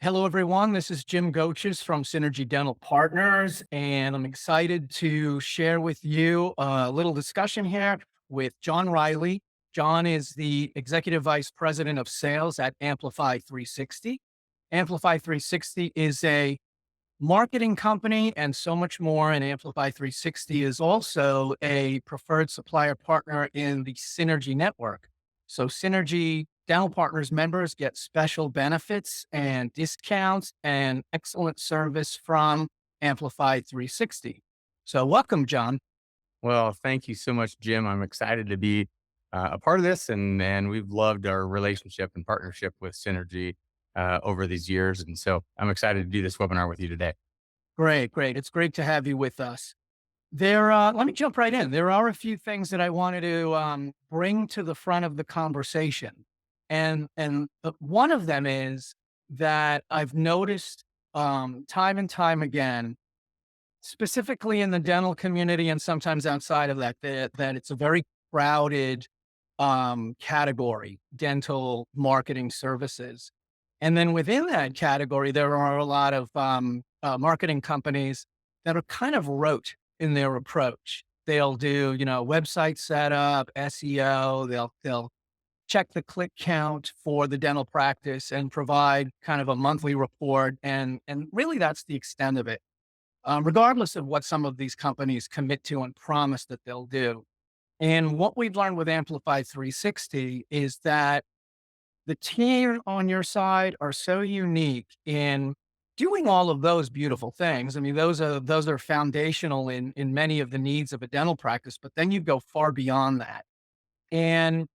Hello, everyone. This is Jim Gochis from Synergy Dental Partners, and I'm excited to share with you a little discussion here with John Riley. John is the Executive Vice President of Sales at Amplify 360. Amplify 360 is a marketing company and so much more. And Amplify 360 is also a preferred supplier partner in the Synergy network. So Synergy Dental Partners members get special benefits and discounts and excellent service from Amplify 360. So welcome, John. Well, thank you so much, Jim. I'm excited to be a part of this, and we've loved our relationship and partnership with Synergy over these years, and so I'm excited to do this webinar with you today. Great, great. It's great to have you with us. Let me jump right in. There are a few things that I wanted to bring to the front of the conversation, and one of them is that I've noticed time and time again, specifically in the dental community and sometimes outside of that it's a very crowded category, dental marketing services, and then within that category, there are a lot of marketing companies that are kind of rote in their approach. They'll do, website setup, SEO. They'll check the click count for the dental practice and provide kind of a monthly report, and really that's the extent of it. Regardless of what some of these companies commit to and promise that they'll do. And what we've learned with Amplify 360 is that the team on your side are so unique in doing all of those beautiful things. I mean, those are foundational in many of the needs of a dental practice, but then you go far beyond that. And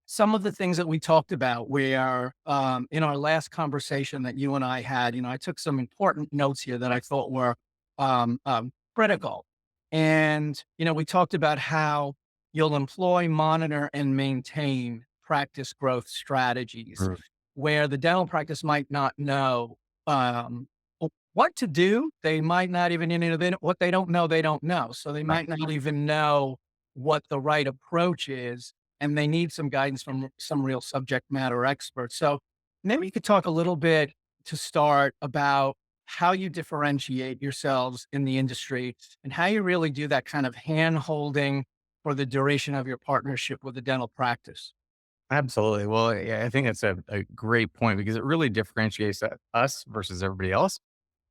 some of the things that we talked about where in our last conversation that you and I had, I took some important notes here that I thought were critical. And, we talked about how you'll employ, monitor, and maintain practice growth strategies Mm. where the dental practice might not know what to do. They might not even, what they don't know, they don't know. So they Right. might not even know what the right approach is, and they need some guidance from some real subject matter experts. So maybe you could talk a little bit to start about how you differentiate yourselves in the industry and how you really do that kind of hand holding for the duration of your partnership with the dental practice. Absolutely. Well, yeah, I think that's a great point because it really differentiates us versus everybody else.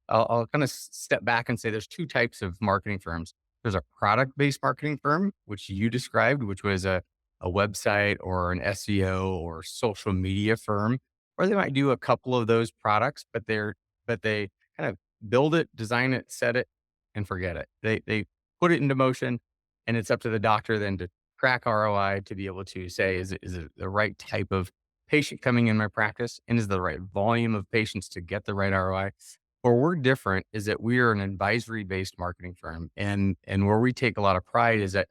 I'll kind of step back and say there's two types of marketing firms. There's a product-based marketing firm, which you described, which was a website or an SEO or social media firm, or they might do a couple of those products, but they kind of build it, design it, set it, and forget it. They put it into motion, and it's up to the doctor then to track ROI to be able to say, is it the right type of patient coming in my practice, and is the right volume of patients to get the right ROI? Where we're different is that we are an advisory-based marketing firm, and where we take a lot of pride is that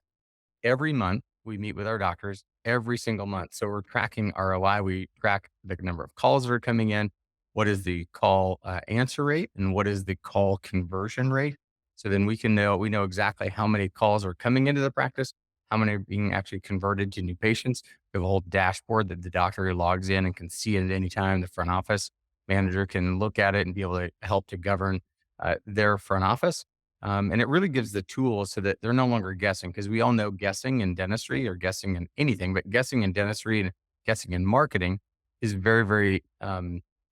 every month we meet with our doctors every single month. So we're tracking ROI. We track the number of calls that are coming in. What is the call answer rate and what is the call conversion rate? So then we know exactly how many calls are coming into the practice, how many are being actually converted to new patients. We have a whole dashboard that the doctor logs in and can see it at any time. The front office manager can look at it and be able to help to govern their front office. And it really gives the tools so that they're no longer guessing, because we all know guessing in dentistry or guessing in anything, but guessing in dentistry and guessing in marketing is very, very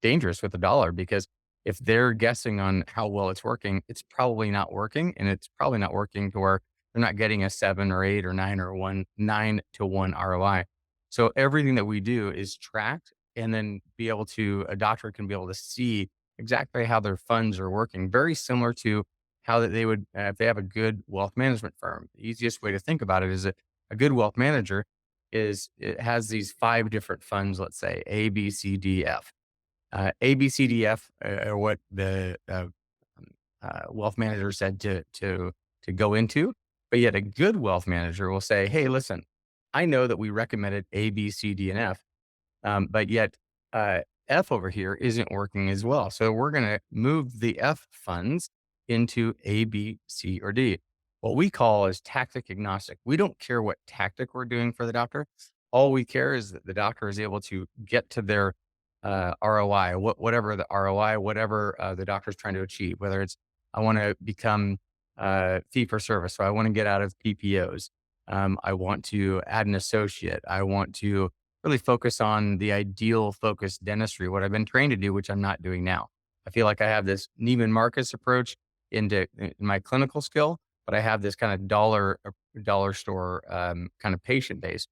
dangerous with the dollar, because if they're guessing on how well it's working, it's probably not working. And it's probably not working to where they're not getting a 7 or 8 or 9 to 1 ROI. So everything that we do is tracked, and then a doctor can be able to see exactly how their funds are working. Very similar to how that they would, if they have a good wealth management firm. The easiest way to think about it is that a good wealth manager it has these 5 different funds, let's say A, B, C, D, F. A, B, C, D, F are what the wealth manager said to go into. But yet a good wealth manager will say, hey, listen, I know that we recommended A, B, C, D, and F, but yet F over here isn't working as well. So we're going to move the F funds into A, B, C, or D. What we call is tactic agnostic. We don't care what tactic we're doing for the doctor. All we care is that the doctor is able to get to their ROI, whatever the ROI, whatever the doctor's trying to achieve, whether it's I want to become fee for service, so I want to get out of PPOs. I want to add an associate. I want to really focus on the ideal focused dentistry, what I've been trained to do, which I'm not doing now. I feel like I have this Neiman Marcus approach in my clinical skill, but I have this kind of dollar store kind of patient base.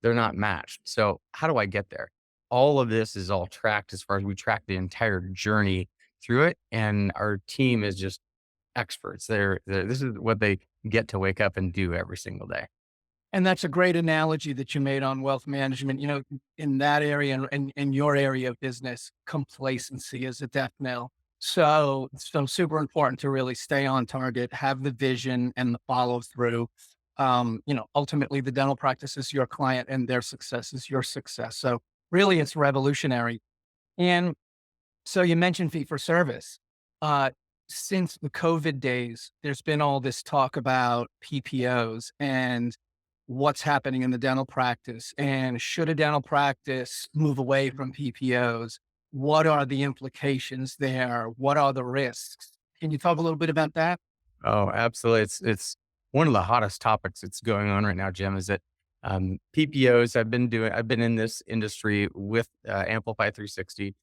They're not matched. So how do I get there? All of this is all tracked as far as we track the entire journey through it, and our team is just experts. This is what they get to wake up and do every single day. And that's a great analogy that you made on wealth management. In that area and in your area of business, complacency is a death knell. So super important to really stay on target, have the vision and the follow through. Ultimately the dental practice is your client and their success is your success. So really it's revolutionary. And so you mentioned fee for service. Uh, since the COVID days, there's been all this talk about PPOs and what's happening in the dental practice. And should a dental practice move away from PPOs? What are the implications there? What are the risks? Can you talk a little bit about that? Oh, absolutely. It's one of the hottest topics that's going on right now, Jim, is that PPOs. I've been in this industry with Amplify 360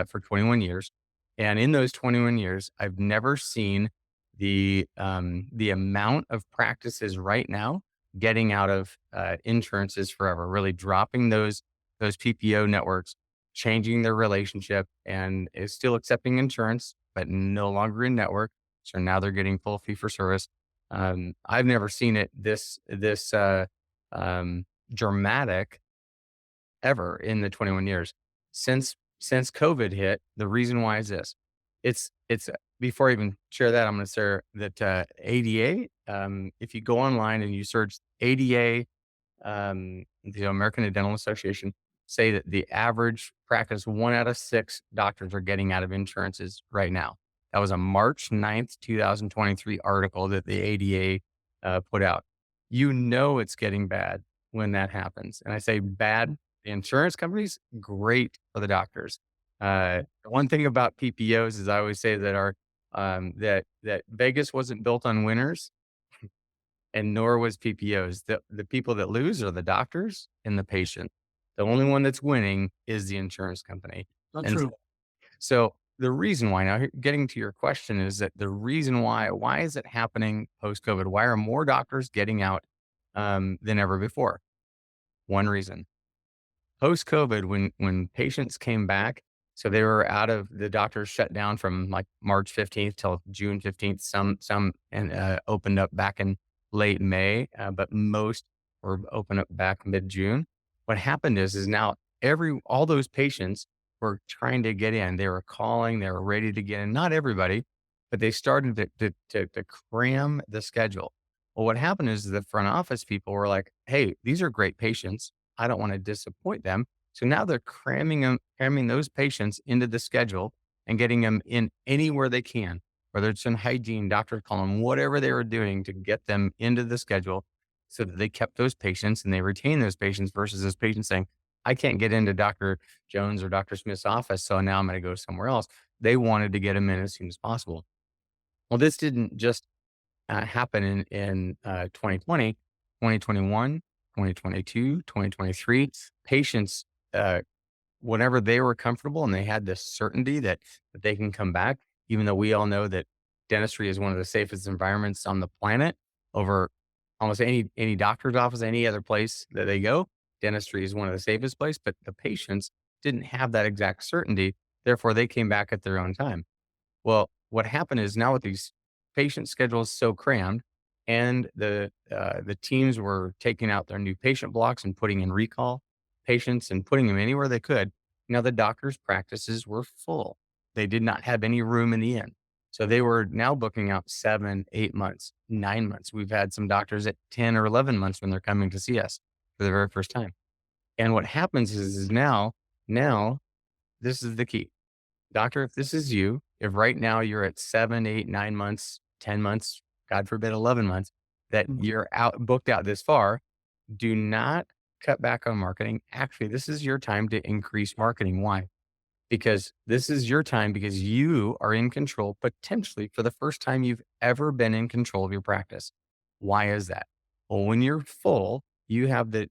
for 21 years, and in those 21 years, I've never seen the amount of practices right now getting out of insurances forever, really dropping those PPO networks, changing their relationship, and is still accepting insurance, but no longer in network. So now they're getting full fee for service. I've never seen it this dramatic ever in the 21 years since COVID hit. The reason why is this: it's before I even share that, I'm going to share that ADA. If you go online and you search ADA, the American Dental Association say that the average practice, 1 out of 6 doctors are getting out of insurances right now. That was a March 9th, 2023 article that the ADA put out. You know it's getting bad when that happens. And I say bad, the insurance companies, great for the doctors. The one thing about PPOs is I always say that that Vegas wasn't built on winners, and nor was PPOs. The people that lose are the doctors and the patient. The only one that's winning is the insurance company. So And true. so the reason why now, getting to your question, is that the reason why is it happening post COVID? Why are more doctors getting out than ever before? One reason: post COVID, when patients came back, so they were out of the doctors shut down from like March 15th till June 15th. Some and opened up back in late May, but most were open up back mid June. What happened is now all those patients were trying to get in. They were calling, they were ready to get in. Not everybody, but they started to cram the schedule. Well, what happened is the front office people were like, "Hey, these are great patients. I don't want to disappoint them." So now they're cramming those patients into the schedule and getting them in anywhere they can, whether it's in hygiene, doctor column, whatever they were doing to get them into the schedule so that they kept those patients and they retain those patients versus those patients saying, I can't get into Dr. Jones or Dr. Smith's office, so now I'm going to go somewhere else. They wanted to get them in as soon as possible. Well, this didn't just happen in 2020, 2021, 2022, 2023. Patients, uh, whenever they were comfortable and they had this certainty that they can come back, even though we all know that dentistry is one of the safest environments on the planet over almost any doctor's office, any other place that they go, dentistry is one of the safest place, but the patients didn't have that exact certainty. Therefore, they came back at their own time. Well, what happened is now with these patient schedules so crammed and the teams were taking out their new patient blocks and putting in recall patients and putting them anywhere they could. Now the doctors' practices were full. They did not have any room in the inn. So they were now booking out 7, 8 months, 9 months. We've had some doctors at 10 or 11 months when they're coming to see us for the very first time. And what happens is now this is the key. Doctor, if this is you, if right now you're at 7, 8, 9 months, 10 months, God forbid, 11 months, that Mhm. you're booked out this far, do not cut back on marketing. Actually, this is your time to increase marketing. Why? because this is your time because you are in control potentially for the first time you've ever been in control of your practice. Why is that? Well, when you're full, you have the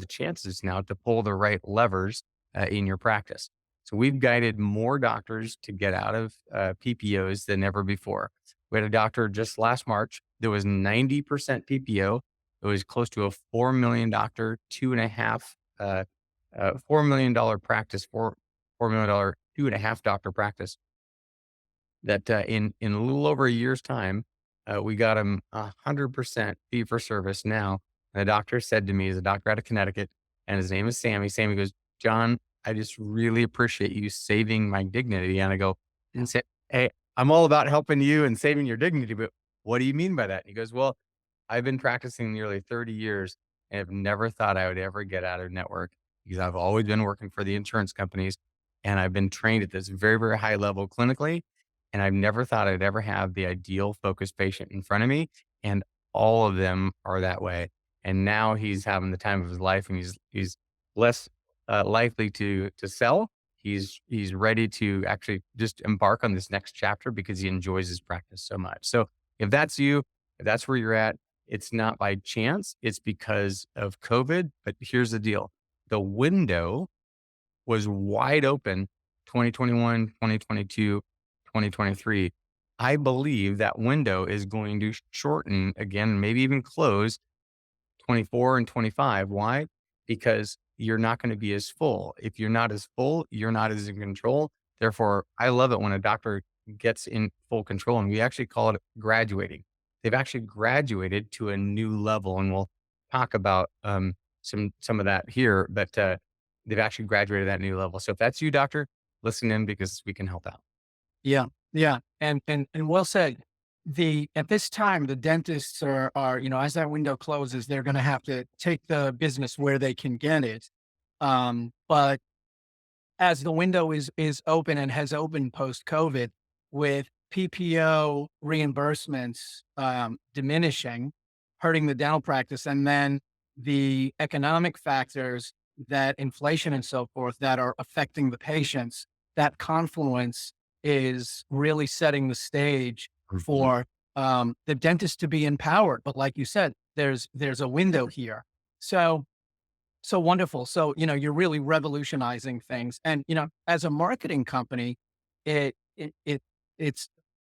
chances now to pull the right levers in your practice. So we've guided more doctors to get out of PPOs than ever before. We had a doctor just last March that was 90% PPO. It was close to a $4 million doctor, two and a half, $4 million practice, $4 million, two and a half doctor practice that in a little over a year's time, we got him 100% fee for service now. And the doctor said to me, he's a doctor out of Connecticut, and his name is Sammy. Sammy goes, John, I just really appreciate you saving my dignity. And I go, and say, hey, I'm all about helping you and saving your dignity, but what do you mean by that? And he goes, well, I've been practicing nearly 30 years and have never thought I would ever get out of network because I've always been working for the insurance companies and I've been trained at this very, very high level clinically. And I've never thought I'd ever have the ideal focused patient in front of me. And all of them are that way. And now he's having the time of his life and he's less likely to sell. He's ready to actually just embark on this next chapter because he enjoys his practice so much. So if that's you, if that's where you're at, it's not by chance. It's because of COVID. But here's the deal. The window was wide open 2021, 2022, 2023. I believe that window is going to shorten again, maybe even close 24 and 25. Why? Because you're not going to be as full. If you're not as full, you're not as in control. Therefore, I love it when a doctor gets in full control, and we actually call it graduating. They've actually graduated to a new level, and we'll talk about some of that here. But they've actually graduated that new level. So if that's you, doctor, listen in because we can help out. Yeah, yeah, and well said. At this time, the dentists are, as that window closes, they're gonna have to take the business where they can get it. But as the window is open and has opened post-COVID with PPO reimbursements, diminishing, hurting the dental practice, and then the economic factors that inflation and so forth that are affecting the patients, that confluence is really setting the stage Mhm. for, the dentist to be empowered. But like you said, there's a window here. So so wonderful. So, you're really revolutionizing things. And, as a marketing company, it's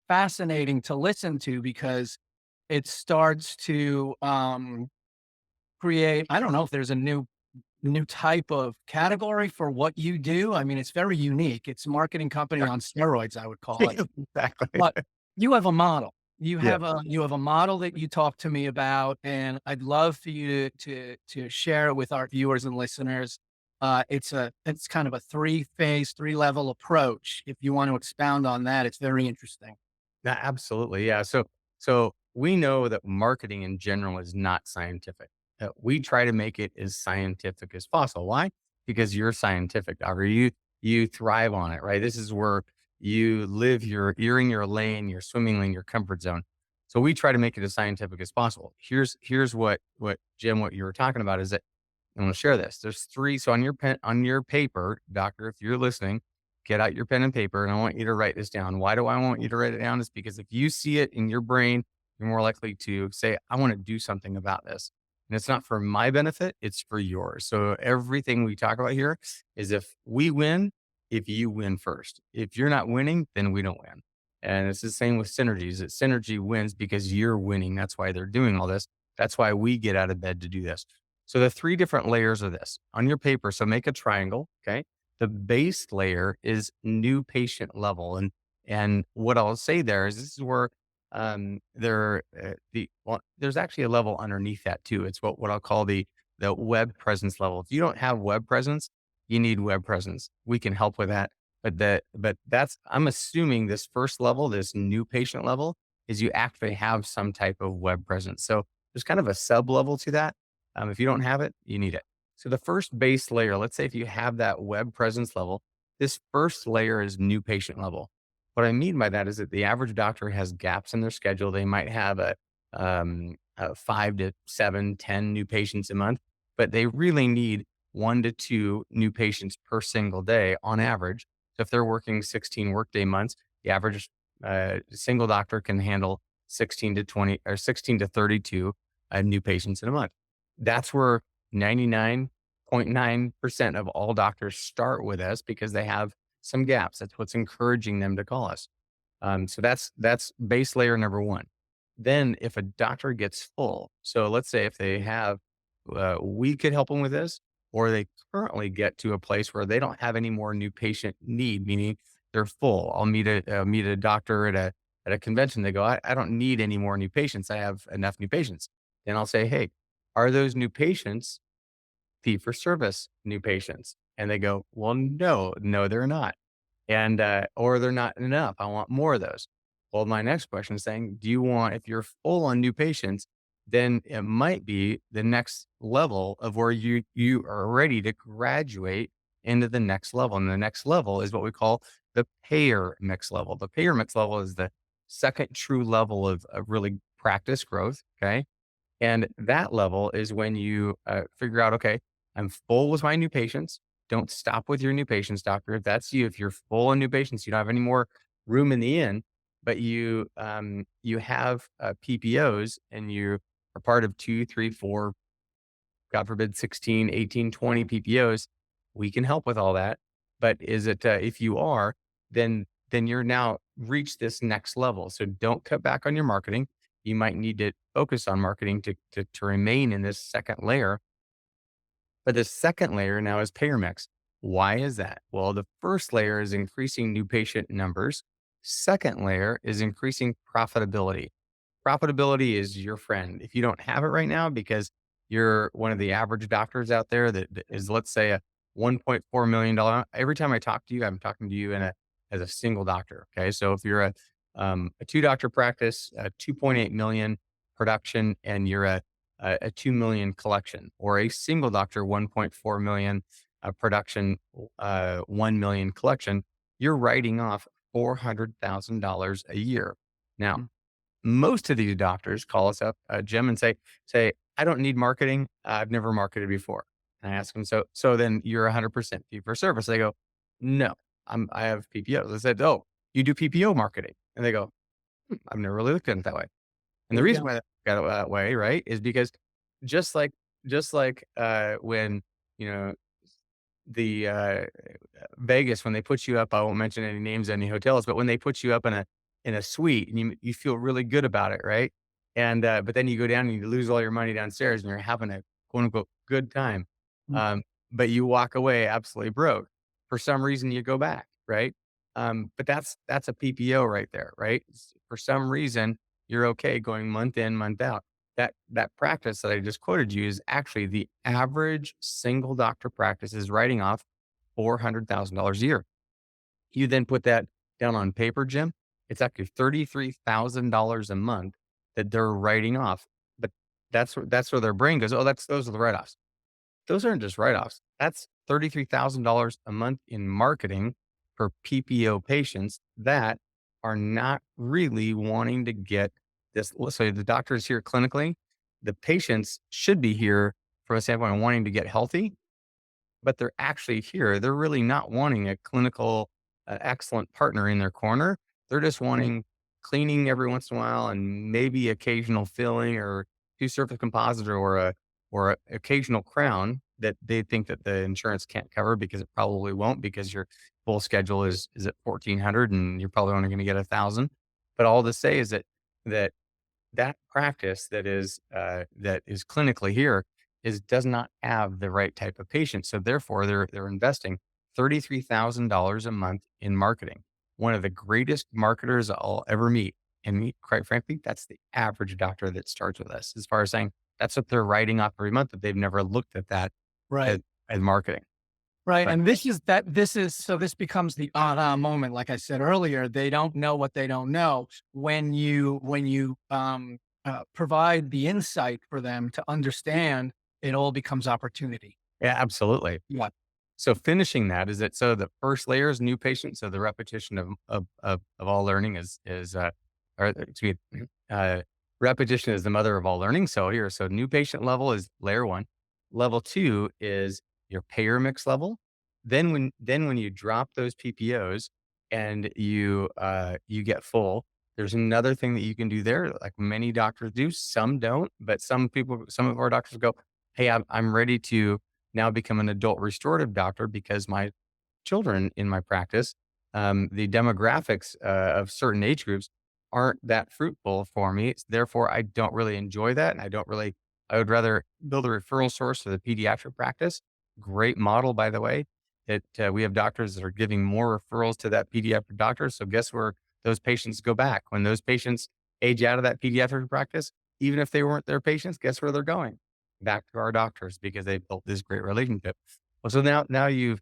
fascinating to listen to because it starts to create, I don't know if there's a new type of category for what you do. I mean, it's very unique. It's marketing company on steroids, I would call it. Exactly. But you have a model. You Yeah. have a model that you talk to me about, and I'd love for you to share it with our viewers and listeners. It's kind of a three-phase, three-level approach. If you want to expound on that, it's very interesting. Absolutely. Yeah. So we know that marketing in general is not scientific. We try to make it as scientific as possible. Why? Because you're scientific, doctor. You thrive on it, right? This is where you live you're in your lane, your swimming lane, your comfort zone. So we try to make it as scientific as possible. Here's what Jim, what you were talking about is that I'm going to share this. There's three. So on your paper, doctor, if you're listening, get out your pen and paper, and I want you to write this down. Why do I want you to write it down? Is because if you see it in your brain, you're more likely to say, I want to do something about this. And it's not for my benefit, it's for yours. So everything we talk about here is if we win, if you win first. If you're not winning, then we don't win. And it's the same with synergies. That synergy wins because you're winning. That's why they're doing all this. That's why we get out of bed to do this. So the three different layers of this on your paper. So make a triangle. Okay. The base layer is new patient level. And what I'll say there is this is where there's actually a level underneath that too. It's what I'll call the web presence level. If you don't have web presence, you need web presence. We can help with that. But that's I'm assuming this first level, this new patient level, is you actually have some type of web presence. So there's kind of a sub level to that. If you don't have it, you need it. So the first base layer, let's say if you have that web presence level, this first layer is new patient level. What I mean by that is that the average doctor has gaps in their schedule. They might have a 5 to 7, 10 new patients a month, but they really need 1 to 2 new patients per single day on average. So if they're working 16 workday months, the average single doctor can handle 16 to 20 or 16 to 32 new patients in a month. That's where 99.9% of all doctors start with us because they have some gaps. That's what's encouraging them to call us. So that's base layer number one. Then if a doctor gets full, so let's say if they have, we could help them with this, or they currently get to a place where they don't have any more new patient need, meaning they're full. I'll meet a doctor at a convention. They go, I don't need any more new patients. I have enough new patients. Then I'll say, hey, are those new patients fee for service new patients? And they go, well, no, they're not. And, or they're not enough. I want more of those. Well, my next question is saying, do you want, if you're full on new patients, then it might be the next level of where you are ready to graduate into the next level. And the next level is what we call the payer mix level. The payer mix level is the second true level of really practice growth. Okay. And that level is when you figure out, okay, I'm full with my new patients. Don't stop with your new patients, doctor. If that's you, if you're full on new patients, you don't have any more room in the inn, but you have PPOs and you are part of two, three, four, God forbid, 16, 18, 20 PPOs. We can help with all that. But is it, if you are, then you're now reached this next level. So don't cut back on your marketing. You might need to focus on marketing to remain in this second layer. But the second layer now is payer mix. Why is that? Well, the first layer is increasing new patient numbers. Second layer is increasing profitability. Profitability is your friend. If you don't have it right now because you're one of the average doctors out there that is, let's say, a $1.4 million. Every time I talk to you, I'm talking to you as a single doctor. Okay. So if you're a two doctor practice, 2.8 million production, and you're a 2 million collection, or a single doctor, 1.4 million production, 1 million collection, you're writing off $400,000 a year. Now, Mm. most of these doctors call us up, Jim, and say, "I don't need marketing. I've never marketed before." And I ask them, "So then you're 100% fee for service?" They go, "No, I have PPO." I said, "Oh, you do PPO marketing?" And they go, "I've never really looked at it that way." And There the you reason go. why they got it that way, right, is because just like when, you know, the, Vegas, when they put you up, I won't mention any names, any hotels, but when they put you up in a suite and you feel really good about it, right? And, but then you go down and you lose all your money downstairs and you're having a quote unquote good time. Mm. Um, but you walk away absolutely broke. For some reason you go back, right? But that's a PPO right there, right? For some reason, you're okay going month in, month out. That practice that I just quoted you is actually the average single doctor practice is writing off $400,000 a year. You then put that down on paper, Jim, it's actually $33,000 a month that they're writing off. But that's where their brain goes, "Oh, those are the write-offs." Those aren't just write-offs. That's $33,000 a month in marketing for PPO patients that are not really wanting to get this. So the doctor is here clinically. The patients should be here from a standpoint of wanting to get healthy, but they're actually here. They're really not wanting a clinical, excellent partner in their corner. They're just wanting cleaning every once in a while and maybe occasional filling or two surface composite or a occasional crown that they think that the insurance can't cover because it probably won't because your full schedule is at 1,400 and you're probably only going to get 1,000. But all to say is that that practice that is clinically here does not have the right type of patient. So therefore, they're investing $33,000 a month in marketing. One of the greatest marketers I'll ever meet, and quite frankly, that's the average doctor that starts with us. As far as saying that's what they're writing off every month, that they've never looked at that as, Right. as marketing. Right. But And this is so this becomes the aha moment. Like I said earlier, they don't know what they don't know. When you provide the insight for them to understand, it all becomes opportunity. yeah, absolutely. Yeah. So finishing that is that so the first layer is new patient. So the repetition of all learning or excuse me, repetition is the mother of all learning. So here, so new patient level is layer one. Level two is your payer mix level. then when you drop those PPOs and you get full, there's another thing that you can do there, like many doctors do, some don't, but some of our doctors go, "Hey, I'm ready to now become an adult restorative doctor because my children in my practice, the demographics of certain age groups aren't that fruitful for me. Therefore, I don't really enjoy that. And I would rather build a referral source for the pediatric practice. Great model, by the way, that we have doctors that are giving more referrals to that pediatric doctor. So, guess where those patients go back? When those patients age out of that pediatric practice, even if they weren't their patients, guess where they're going? Back to our doctors because they built this great relationship. Well, so now you've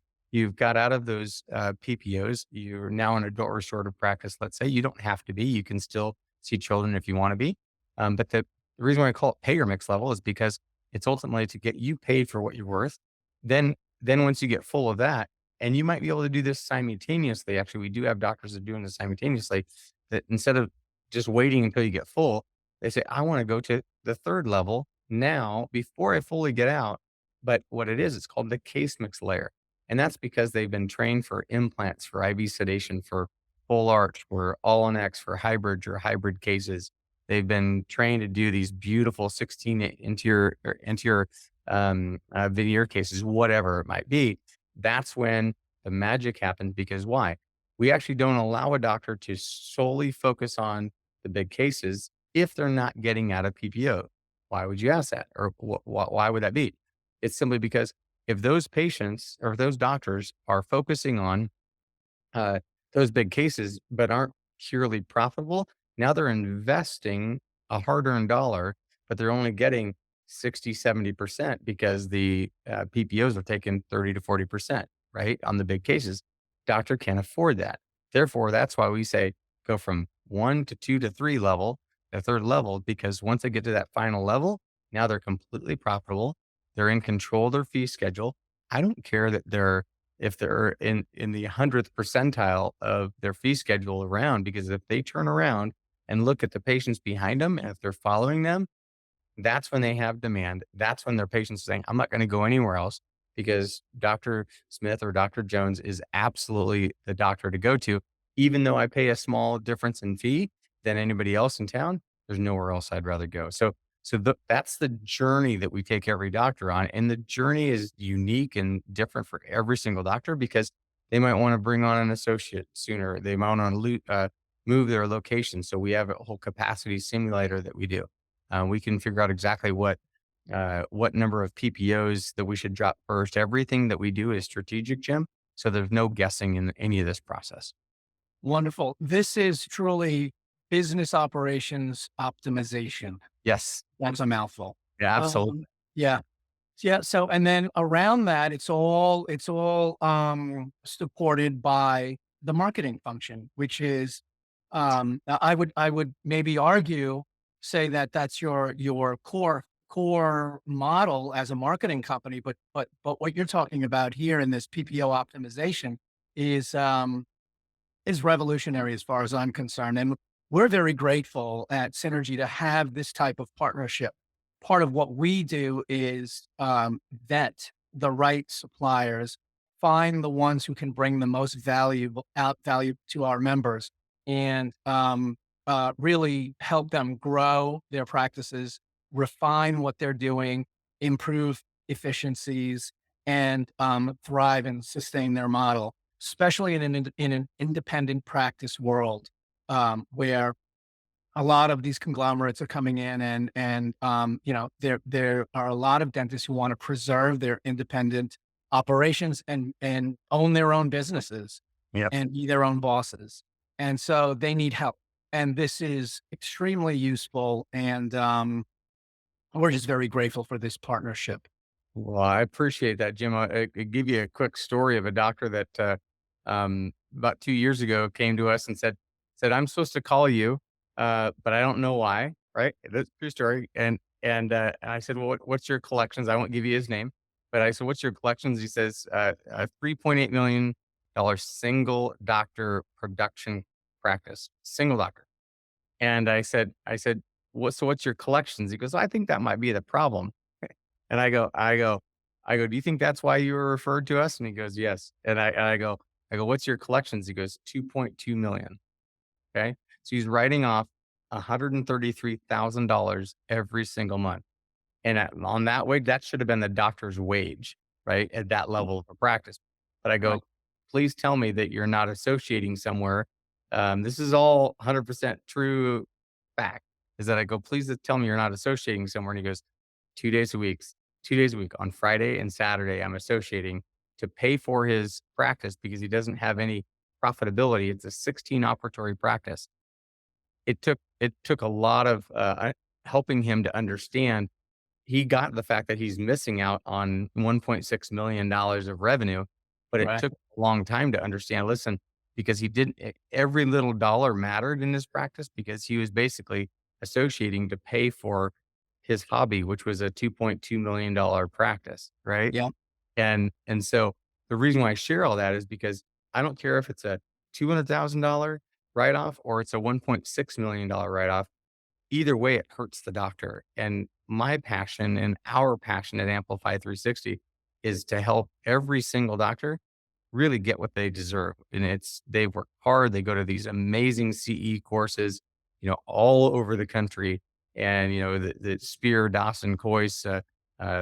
got out of those, PPOs. You're now an adult restorative practice, let's say. You don't have to be. You can still see children if you wanna be. But the reason why I call it payer mix level is because it's ultimately to get you paid for what you're worth. Then once you get full of that, and you might be able to do this simultaneously. Actually, we do have doctors that are doing this simultaneously, that instead of just waiting until you get full, they say, "I wanna go to the 3rd level now before I fully get out." But what it is, it's called the case mix layer. And that's because they've been trained for implants, for IV sedation, for full arch, for all on X, for hybrid cases. They've been trained to do these beautiful 16 interior veneer cases, whatever it might be. That's when the magic happens because why? We actually don't allow a doctor to solely focus on the big cases if they're not getting out of PPO. Why would you ask that? Or why would that be? It's simply because if those patients or those doctors are focusing on uh, those big cases, but aren't purely profitable, now they're investing a hard-earned dollar, but they're only getting 60, 70% because the PPOs are taking 30 to 40%, right? On the big cases. Doctor can't afford that. Therefore, that's why we say go from 1 to 2 to 3 level, the 3rd level, because once they get to that final level, now they're completely profitable. They're in control of their fee schedule. I don't care that if they're in the 100th percentile of their fee schedule around, because if they turn around and look at the patients behind them, and if they're following them, that's when they have demand. That's when their patients are saying, "I'm not gonna go anywhere else because Doctor Smith or Doctor Jones is absolutely the doctor to go to. Even though I pay a small difference in fee than anybody else in town, there's nowhere else I'd rather go." That's the journey that we take every doctor on, and the journey is unique and different for every single doctor because they might wanna bring on an associate sooner. They might wanna move their location, so we have a whole capacity simulator that we do. We can figure out exactly what number of PPOs that we should drop first. Everything that we do is strategic, Jim. So there's no guessing in any of this process. Wonderful. This is truly business operations optimization. Yes. That's a mouthful. Yeah, absolutely. Um, yeah. Yeah, so and then around that, it's all supported by the marketing function, which is, I would maybe argue, say that that's your core model as a marketing company, but what you're talking about here in this PPO optimization is, is revolutionary as far as I'm concerned. And we're very grateful at Synergy to have this type of partnership. Part of what we do is vet the right suppliers, find the ones who can bring the most value to our members, and really help them grow their practices, refine what they're doing, improve efficiencies, and thrive and sustain their model, especially in an independent practice world, where a lot of these conglomerates are coming in and you know, there are a lot of dentists who want to preserve their independent operations and own their own businesses Yep. and be their own bosses. And so they need help. And this is extremely useful. And we're just very grateful for this partnership. Well, I appreciate that, Jim. I give you a quick story of a doctor that about 2 years ago came to us and said I'm supposed to call you, but I don't know why. Right? That's a true story. And I said, well, what's your collections? I won't give you his name, but I said, what's your collections? He says, a $3.8 million single doctor production practice, single doctor. And I said, what's your collections? He goes, I think that might be the problem. And I go, I go, "Do you think that's why you were referred to us?" And he goes, "Yes." And I go, "What's your collections?" He goes, 2.2 million. Okay. So he's writing off $133,000 every single month. And on that wage, that should have been the doctor's wage, right? At that level of a practice. But I Right. go, please tell me that you're not associating somewhere. This is all 100% true fact, is that I go, please just tell me you're not associating somewhere. And he goes, 2 days a week, 2 days a week on Friday and Saturday, I'm associating to pay for his practice because he doesn't have any profitability. It's a 16 operatory practice. It took a lot of helping him to understand. He got the fact that he's missing out on $1.6 million of revenue, but it Right. took a long time to understand, listen, because he didn't every little dollar mattered in his practice because he was basically associating to pay for his hobby, which was a $2.2 million practice, right? Yeah. And so the reason why I share all that is because I don't care if it's a $200,000 write-off or it's a $1.6 million write-off. Either way, it hurts the doctor. And my passion and our passion at Amplify 360 is to help every single doctor really get what they deserve. And they work hard. They go to these amazing CE courses, all over the country. And, the Spear, Dawson, Coyce,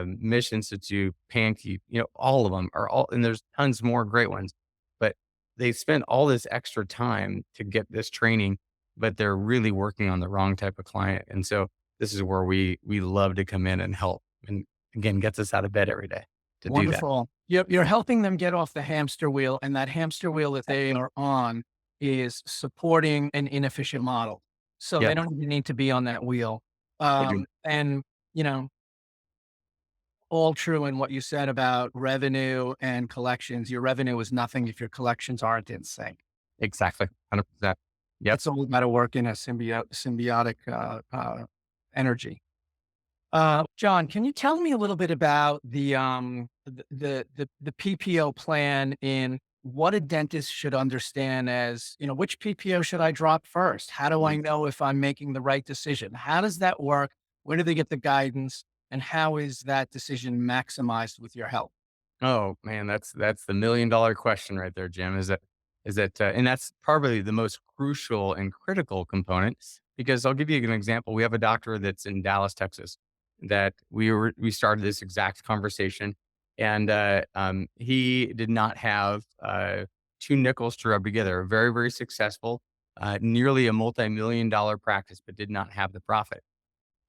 Mish Institute, Pankey, all of them are all, and there's tons more great ones. But they spend all this extra time to get this training, but they're really working on the wrong type of client. And so this is where we love to come in and help. And again, gets us out of bed every day to do that. Wonderful. You're helping them get off the hamster wheel, and that hamster wheel that they are on is supporting an inefficient model. So they Yep. don't even need to be on that wheel. They do. And, you know, all true in what you said about revenue and collections. Your revenue is nothing if your collections aren't in sync. Exactly. 100%. Yep. It's all about to work in a symbiotic energy. John, can you tell me a little bit about the PPO plan in what a dentist should understand as, which PPO should I drop first? How do I know if I'm making the right decision? How does that work? Where do they get the guidance? And how is that decision maximized with your help? Oh, man, that's the $1,000,000 question right there, Jim, and that's probably the most crucial and critical component because I'll give you an example. We have a doctor that's in Dallas, Texas, that we started this exact conversation, and, he did not have, 2 nickels to rub together. Very, very successful, nearly a multi-million-dollar practice, but did not have the profit.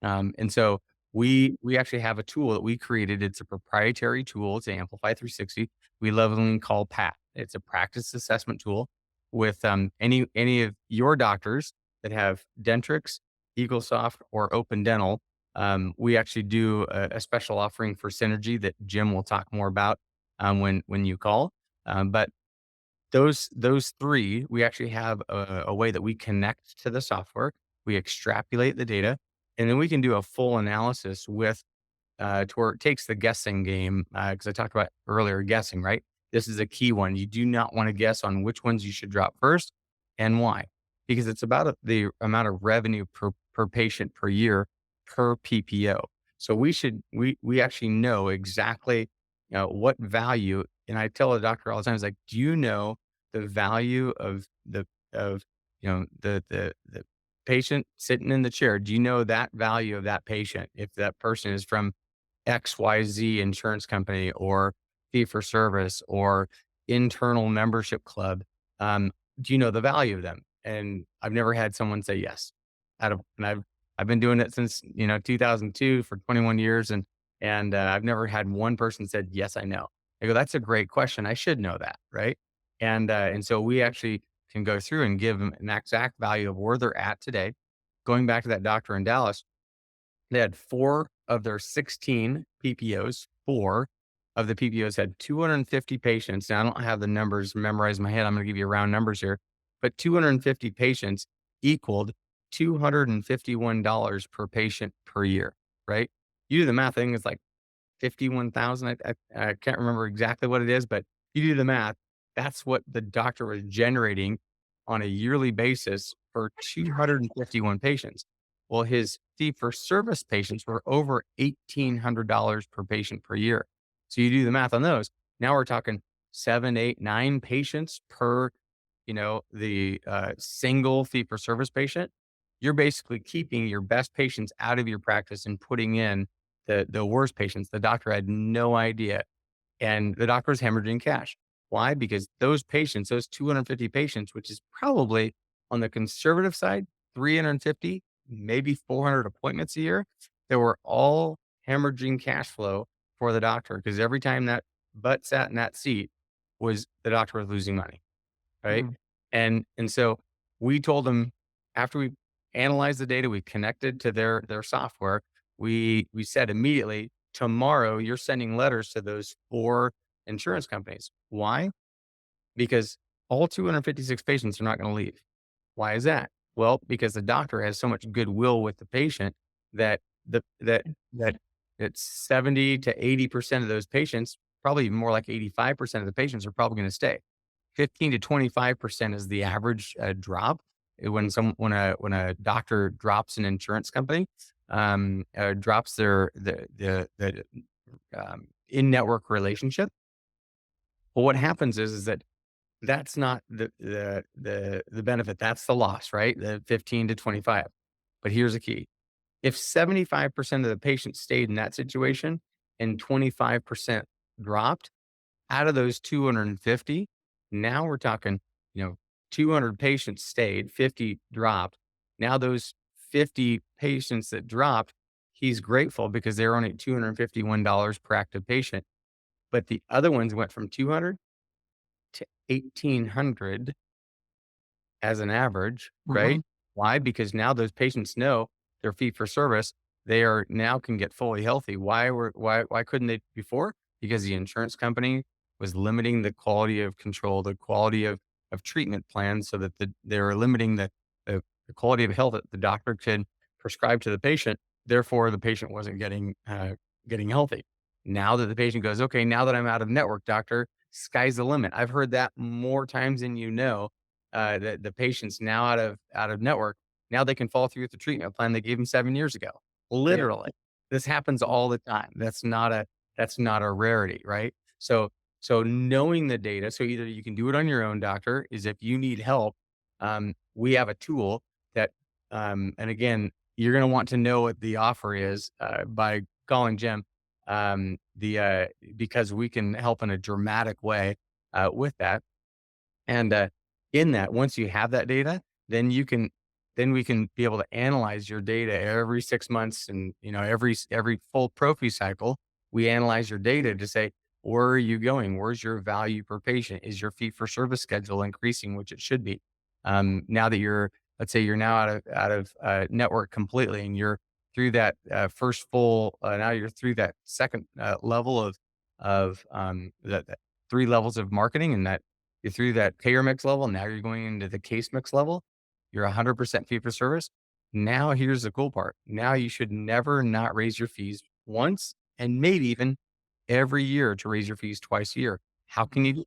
And so we actually have a tool that we created. It's a proprietary tool. It's Amplify 360. We lovingly call PAT. It's a practice assessment tool with any of your doctors that have Dentrix, EagleSoft, or Open Dental. We actually do a special offering for Synergy that Jim will talk more about when you call. But those 3, we actually have a way that we connect to the software, we extrapolate the data, and then we can do a full analysis with to where it takes the guessing game, because I talked about earlier guessing, right? This is a key one. You do not wanna guess on which ones you should drop first and why, because it's about the amount of revenue per patient per year per PPO. So we actually know exactly, what value, and I tell the doctor all the time, it's like, "Do you know the value of the patient sitting in the chair? Do you know that value of that patient? If that person is from XYZ insurance company or fee for service or internal membership club. Do you know the value of them?" And I've never had someone say yes. And I've been doing it since 2002 for 21 years, and I've never had one person said yes, I know. I go, that's a great question. I should know that, right? And so we actually can go through and give them an exact value of where they're at today. Going back to that doctor in Dallas, they had 4 of their 16 PPOs. 4 of the PPOs had 250 patients. Now, I don't have the numbers memorized in my head. I'm gonna give you round numbers here, but 250 patients equaled $251 per patient per year, right? You do the math, I think it's like 51,000. I can't remember exactly what it is, but you do the math, that's what the doctor was generating on a yearly basis for 251 patients. Well, his fee for service patients were over $1,800 per patient per year. So you do the math on those. Now we're talking 7, 8, 9 patients per, the single fee for service patient. You're basically keeping your best patients out of your practice and putting in the worst patients. The doctor had no idea, and the doctor was hemorrhaging cash. Why? Because those patients, those 250 patients, which is probably on the conservative side, 350, maybe 400 appointments a year, that were all hemorrhaging cash flow for the doctor. Because every time that butt sat in that seat, was the doctor was losing money, right? Mm, And so we told them, after we analyzed the data, we connected to their software. We said immediately, tomorrow you're sending letters to those 4 insurance companies. Why? Because all 256 patients are not going to leave. Why is that? Well, because the doctor has so much goodwill with the patient that the that it's 70 to 80% of those patients, probably more like 85% of the patients, are probably going to stay. 15 to 25% is the average drop when a doctor drops an insurance company, drops the in network relationship. Well, what happens is that that's not the benefit. That's the loss, right? The 15 to 25. But here's the key: if 75% of the patients stayed in that situation and 25% dropped, out of those 250, now we're talking, you know, 200 patients stayed, 50 dropped. Now those 50 patients that dropped, he's grateful because they're only $251 per active patient. But the other ones went from 200 to 1,800 as an average, right? mhm. Why? Because now those patients know their fee for service, they are now can get fully healthy. Why couldn't they before? Because the insurance company was limiting the quality of control, the quality of treatment plans so that they were limiting the quality of health that the doctor could prescribe to the patient. Therefore, the patient wasn't getting healthy. Now that the patient goes, okay, now that I'm out of network, doctor, sky's the limit. I've heard that more times than you know, the patient's now out of network. Now they can fall through with the treatment plan they gave them 7 years ago. Yeah. Literally. This happens all the time. That's not a rarity, right? So knowing the data, so either you can do it on your own, doctor, is if you need help, we have a tool that, and again, you're gonna want to know what the offer is, by calling Jim, because we can help in a dramatic way, with that. And, in that, once you have that data, then you can then we can be able to analyze your data every 6 months and, every full prophy cycle, we analyze your data to say, "Where are you going? Where's your value per patient? Is your fee for service schedule increasing?" Which it should be. Now that let's say you're now out of network completely and you're through that, first full, now you're through that second, level that 3 levels of marketing and that you're through that payer mix level, now you're going into the case mix level. You're 100% fee for service. Now here's the cool part. Now you should never not raise your fees once and maybe even every year to raise your fees twice a year. How can you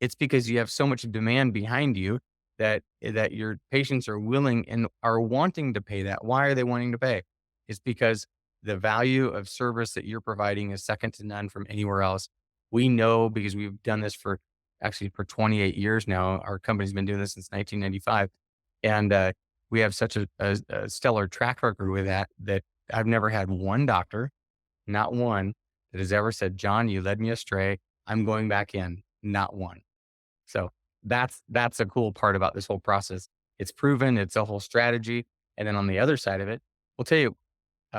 it's because you have so much demand behind you that your patients are willing and are wanting to pay that. Why are they wanting to pay? It's because the value of service that you're providing is second to none from anywhere else. We know because we've done this for 28 years now. Our company's been doing this since 1995, and we have such a stellar track record with that I've never had one doctor, not one, that has ever said, "John, you led me astray. I'm going back in." Not one. So that's a cool part about this whole process. It's proven, it's a whole strategy. And then on the other side of it, we'll tell you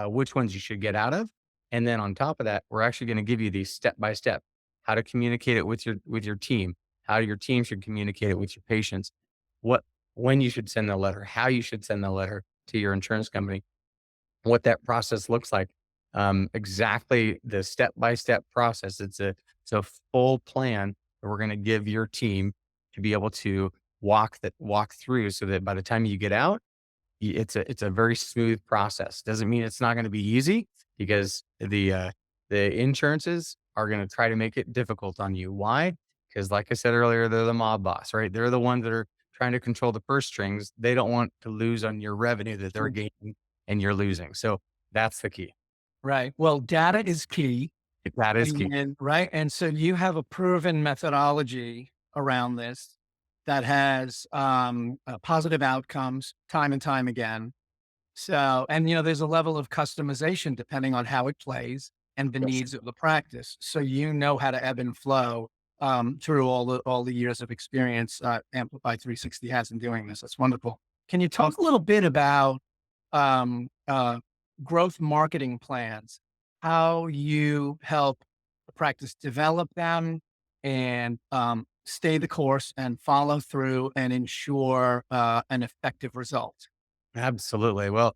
which ones you should get out of. And then on top of that, we're actually going to give you these step by step, how to communicate it with your team, how your team should communicate it with your patients, what when you should send the letter, how you should send the letter to your insurance company, what that process looks like, exactly the step by step process. It's a full plan that we're going to give your team to be able to walk through, so that by the time you get out, it's a very smooth process. Doesn't mean it's not going to be easy because the insurances are going to try to make it difficult on you. Why? Because like I said earlier, they're the mob boss, right? They're the ones that are trying to control the purse strings. They don't want to lose on your revenue that they're Mm. gaining and you're losing. So that's the key. Right. Well, data is key. That is key. And right, and so you have a proven methodology around this that has, positive outcomes time and time again. So and, there's a level of customization depending on how it plays and the Yes. needs of the practice. So you know how to ebb and flow, through all the years of experience, Amplify 360 has in doing this. That's wonderful. Can you talk a little bit about, um, uh, growth marketing plans, how you help the practice develop them and, stay the course and follow through and ensure, an effective result? Absolutely. Well,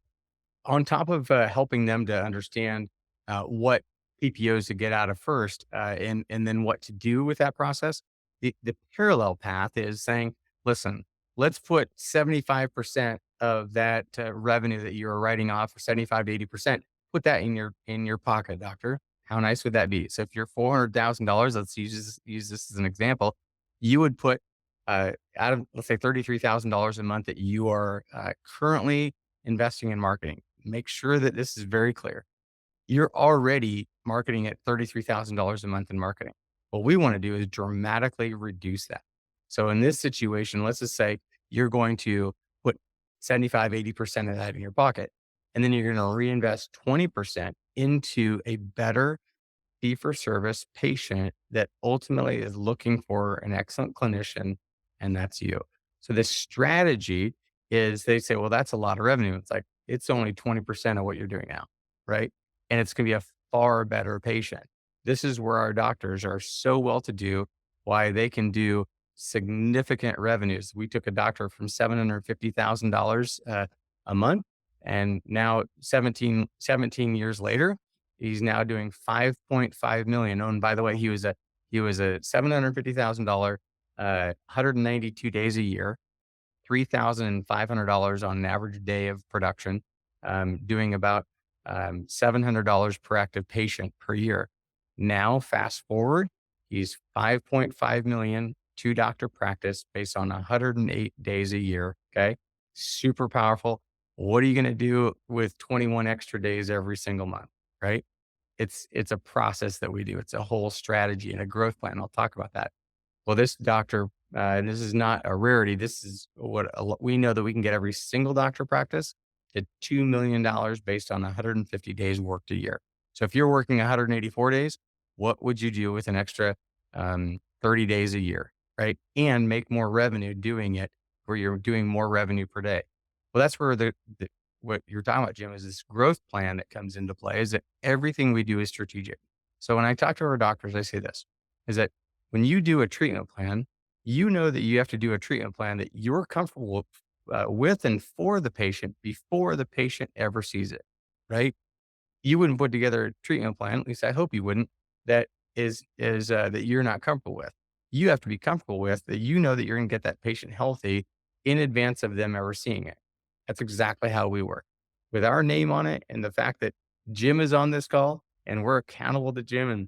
on top of helping them to understand what PPOs to get out of first, and then what to do with that process, the parallel path is saying, listen, let's put 75% of that revenue that you're writing off, or 75 to 80%, put that in your pocket, doctor. How nice would that be? So if you're $400,000, let's use this as an example, you would put out of, let's say, $33,000 a month that you are currently investing in marketing. Make sure that this is very clear. You're already marketing at $33,000 a month in marketing. What we want to do is dramatically reduce that. So in this situation, let's just say you're going to put 75, 80% of that in your pocket, and then you're going to reinvest 20% into a better fee for service patient that ultimately is looking for an excellent clinician, and that's you. So the strategy is they say, well, that's a lot of revenue. It's like, it's only 20% of what you're doing now, right? And it's going to be a far better patient. This is where our doctors are so well to do, why they can do significant revenues. We took a doctor from $750,000 a month, and now 17 years later, he's now doing 5.5 million. Oh, and by the way, he was a $750,000, 192 days a year, $3,500 on an average day of production, doing about $700 per active patient per year. Now, fast forward, he's 5.5 million, two doctor practice based on 108 days a year. Okay. Super powerful. What are you going to do with 21 extra days every single month? Right. It's a process that we do. It's a whole strategy and a growth plan. I'll talk about that. Well, this doctor, and this is not a rarity. This is what we know that we can get every single doctor practice to $2 million based on 150 days worked a year. So if you're working 184 days, what would you do with an extra 30 days a year, right? And make more revenue doing it, where you're doing more revenue per day. Well, that's where the what you're talking about, Jim, is this growth plan that comes into play. Is that everything we do is strategic. So when I talk to our doctors, I say this: is that when you do a treatment plan, you know that you have to do a treatment plan that you're comfortable with and for the patient before the patient ever sees it, right? You wouldn't put together a treatment plan, at least I hope you wouldn't, that is that you're not comfortable with. You have to be comfortable with that. You know that you're going to get that patient healthy in advance of them ever seeing it. That's exactly how we work. With our name on it and the fact that Jim is on this call and we're accountable to Jim and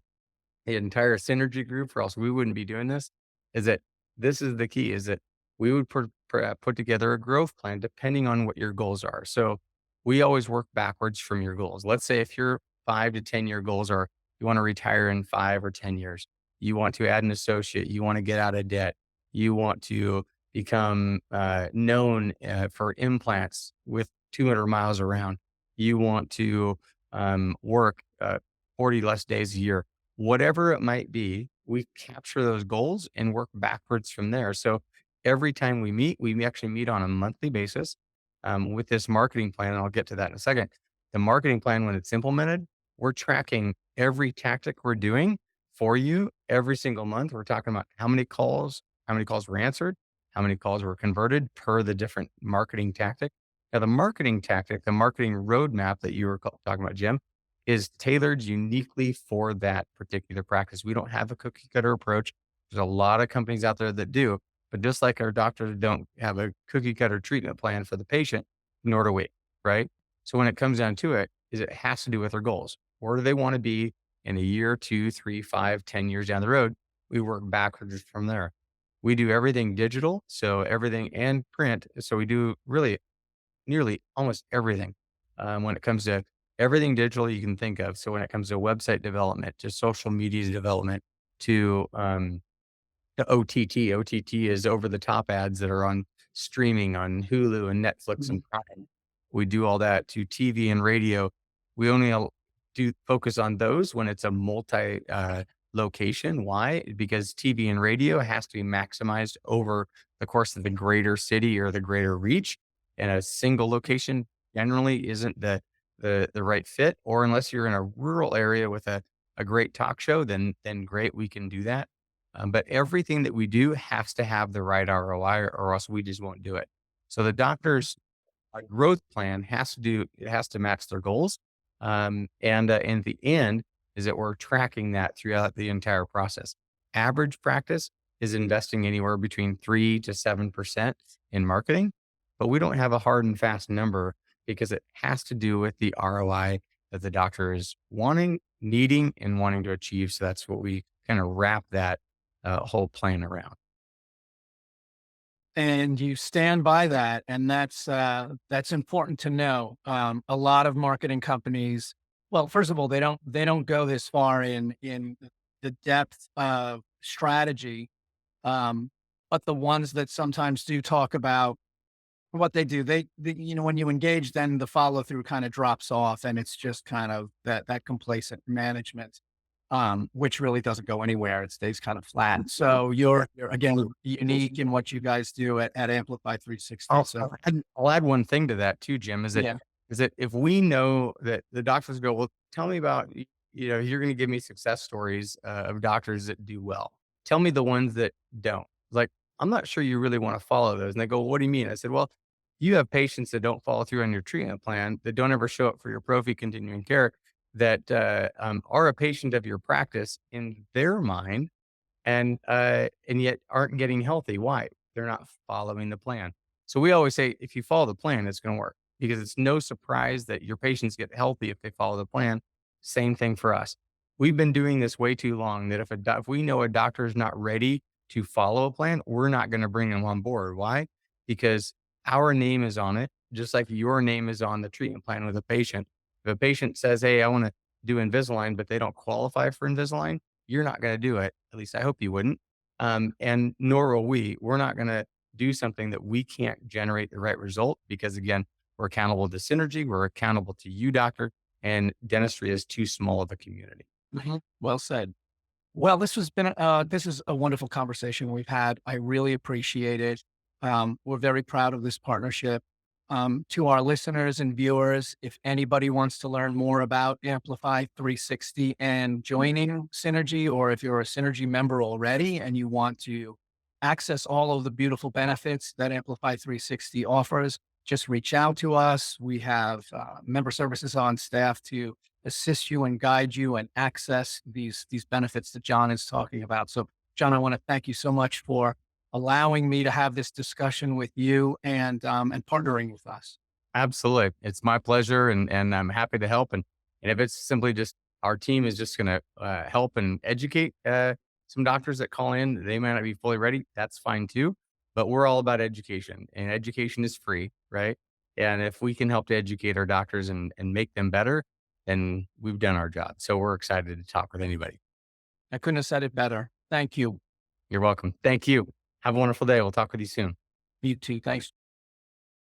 the entire synergy group, or else we wouldn't be doing this, is that this is the key, is that we would put together a growth plan depending on what your goals are. So we always work backwards from your goals. Let's say if your 5 to 10 year goals are, you want to retire in 5 or 10 years, you want to add an associate, you want to get out of debt, you want to become known for implants with 200 miles around, you want to work 40 less days a year, whatever it might be, we capture those goals and work backwards from there. So every time we meet, we actually meet on a monthly basis with this marketing plan. And I'll get to that in a second. The marketing plan, when it's implemented, we're tracking every tactic we're doing for you every single month. We're talking about how many calls were answered, how many calls were converted per the different marketing tactic. Now, the marketing tactic, the marketing roadmap that you were talking about, Jim, is tailored uniquely for that particular practice. We don't have a cookie cutter approach. There's a lot of companies out there that do, but just like our doctors don't have a cookie cutter treatment plan for the patient, nor do we, right? So when it comes down to it, is it has to do with their goals. Where do they want to be in a year, 2, 3, 5, 10 years down the road? We work backwards from there. We do everything digital, so everything and print. So we do really nearly almost everything when it comes to everything digital you can think of. So when it comes to website development, to social media development, to the OTT. OTT is over the top ads that are on streaming on Hulu and Netflix Mhm. and Prime. We do all that to TV and radio. We only do focus on those when it's a multi location. Why? Because TV and radio has to be maximized over the course of the greater city or the greater reach. And a single location generally isn't the right fit. Or unless you're in a rural area with a great talk show, then great, we can do that. But everything that we do has to have the right ROI or else we just won't do it. So the doctor's growth plan it has to match their goals. And in the end is that we're tracking that throughout the entire process. Average practice is investing anywhere between 3 to 7% in marketing, but we don't have a hard and fast number because it has to do with the ROI that the doctor is wanting, needing, and wanting to achieve. So that's what we kind of wrap that whole plan around. And you stand by that, and that's important to know. A lot of marketing companies, well, first of all, they don't go this far in the depth of strategy, um, but the ones that sometimes do talk about what they do, when you engage, then the follow through kind of drops off, and it's just kind of that complacent management, which really doesn't go anywhere. It stays kind of flat. So you're again unique in what you guys do at Amplify 360. I'll, So I'll add one thing to that too, Jim, yeah, is that if we know that the doctors go, well, tell me about, you're going to give me success stories of doctors that do well. Tell me the ones that don't. Like, I'm not sure you really want to follow those. And they go, well, what do you mean? I said, well, you have patients that don't follow through on your treatment plan, that don't ever show up for your prophy continuing care, that are a patient of your practice in their mind and yet aren't getting healthy. Why? They're not following the plan. So we always say, if you follow the plan, it's going to work because it's no surprise that your patients get healthy if they follow the plan. Same thing for us. We've been doing this way too long that if we know a doctor is not ready to follow a plan, we're not going to bring them on board. Why? Because our name is on it, just like your name is on the treatment plan with a patient. If a patient says, "Hey, I want to do Invisalign," but they don't qualify for Invisalign, you're not going to do it. At least I hope you wouldn't. And nor will we. We're not going to do something that we can't generate the right result because, again, we're accountable to synergy. We're accountable to you, doctor, and dentistry is too small of a community. well said. Well, this is a wonderful conversation we've had. I really appreciate it. We're very proud of this partnership. To our listeners and viewers, if anybody wants to learn more about Amplify 360 and joining Synergy, or if you're a Synergy member already and you want to access all of the beautiful benefits that Amplify 360 offers, just reach out to us. We have member services on staff to assist you and guide you and access these benefits that John is talking about. So, John, I want to thank you so much for allowing me to have this discussion with you and partnering with us. Absolutely. It's my pleasure and I'm happy to help. And if it's simply just our team is just going to help and educate some doctors that call in, they might not be fully ready. That's fine too. But we're all about education and education is free, right? And if we can help to educate our doctors and make them better, then we've done our job. So we're excited to talk with anybody. I couldn't have said it better. Thank you. You're welcome. Thank you. Have a wonderful day. We'll talk with you soon. You too. Thanks.